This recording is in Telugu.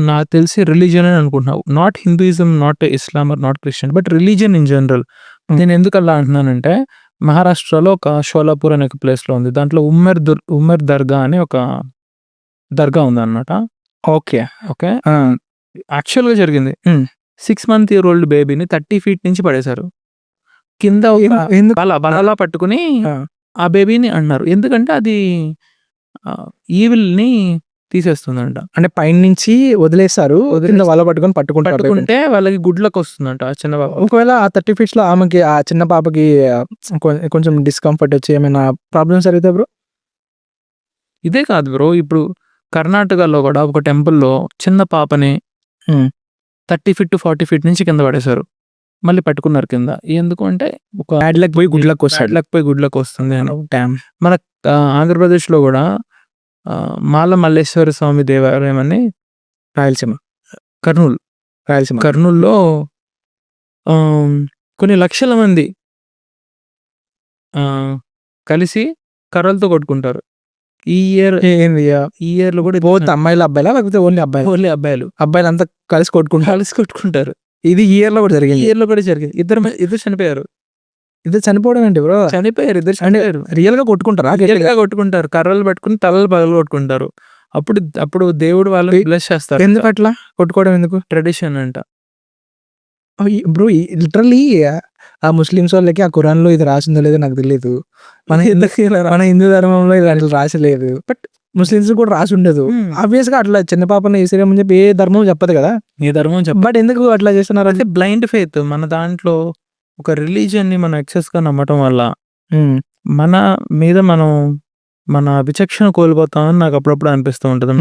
నాకు తెలిసి రిలీజియన్ అని అనుకుంటున్నావు. Not Hinduism, not Islam or not Christian, but religion in general. నేను ఎందుకు అలా అంటున్నానంటే, మహారాష్ట్రలో ఒక షోలాపూర్ అనే ఒక ప్లేస్‌లో ఉంది. దాంట్లో ఉమ్మర్ దర్గా అని ఒక దర్గా ఉందన్నమాట. ఓకే. ఓకే. ఆ! యాక్చువల్‌గా జరిగింది. హ్మ్. 6 మంత్ ఇయర్ ఓల్డ్ బేబీని 30 ఫీట్ నుంచి పడేశారు. కింద ఎందుకు? బలలా పట్టుకొని ఆ! ఆ బేబీని అన్నారు. ఎందుకంటే అది ఈవిల్‌ని తీసేస్తుందంట. అంటే పైనుంచి వదిలేస్తారు. కింద వల పట్టుకొని పట్టుకుంటారు. పట్టుకుంటే వాళ్ళకి గుడ్ లక్ వస్తుందంట ఆ చిన్న పాప. ఒకవేళ ఆ 30 ఫీట్స్‌లో ఆమెకి ఆ చిన్న పాపకి కొంచెం డిస్కంఫర్ట్ వచ్చి ఏమైనా ప్రాబ్లమ్స్ జరుగుతాయి బ్రో? ఇదే కాదు బ్రో. ఇప్పుడు కర్ణాటకలో కూడా ఒక టెంపుల్‌లో చిన్న పాపని హ్మ్. 30 ఫీట్ టు 40 ఫీట్ నుంచి కింద పడేశారు. మళ్ళీ పట్టుకున్నారు కింద. ఎందుకు అంటే ఒక బ్యాడ్ లక్ పోయి గుడ్ లక్ వస్తాడు. బ్యాడ్ లక్ పోయి గుడ్ లక్ వస్తుంది అని. డామ్. మన ఆంధ్రప్రదేశ్‌లో కూడా మాల మల్లేశ్వర స్వామి దేవాలయం అని రాయలసీమ. కర్నూల్‌లో కొన్ని లక్షల మంది కలిసి కర్రలతో కొట్టుకుంటారు. ఈ ఇయర్‌లో కూడా బోత్ అమ్మాయిలు అబ్బాయిలా లేకపోతే ఓన్లీ అబ్బాయిలు? ఓన్లీ అబ్బాయిలు అబ్బాయిలంతా కలిసి కొట్టుకుంటారు. ఇది ఈ ఇయర్‌లో కూడా ఈ జరిగింది. ఇయర్‌లో కూడా జరిగింది. ఇద్దరు చనిపోయారు. ఇది చనిపోవడం ఏంటి బ్రో? ఇద్దరు అంటే చనిపోయారు. రియల్‌గా కొట్టుకుంటారా? గట్టిగా కొట్టుకుంటారు. కర్రలు పట్టుకుని తలలు పగలగొట్టుకుంటారు. అప్పుడు దేవుడు వాళ్ళని బ్లెస్ చేస్తారు. ఎందుకు అట్లా కొట్టుకోవడం ఎందుకు? ట్రెడిషన్ అంట. బ్రో లిటరల్లీ ఆ ముస్లిమ్స్ వాళ్ళకి ఆ ఖురాన్‌లో ఇది రాసిందో లేదో నాకు తెలీదు. మన హిందూ ధర్మంలో ఇది అట్లా రాసలేదు. బట్ ముస్లిమ్స్ కూడా రాసి ఉండదు. ఆబ్వియస్‌గా అట్లా చిన్న పాపని వేసేయమని చెప్పి ఏ ధర్మం చెప్పదు కదా! ఏ ధర్మం బట్ ఎందుకు అట్లా చేస్తున్నారు? అంటే బ్లైండ్ ఫెయిత్. మన దాంట్లో ఒక రిలీజియన్‌ని మనం ఎక్సెస్‌గా నమ్మటం వల్ల మన మీద మనం మన విచక్షణ కోల్పోతామని నాకు అప్పుడప్పుడు అనిపిస్తూ ఉంటది.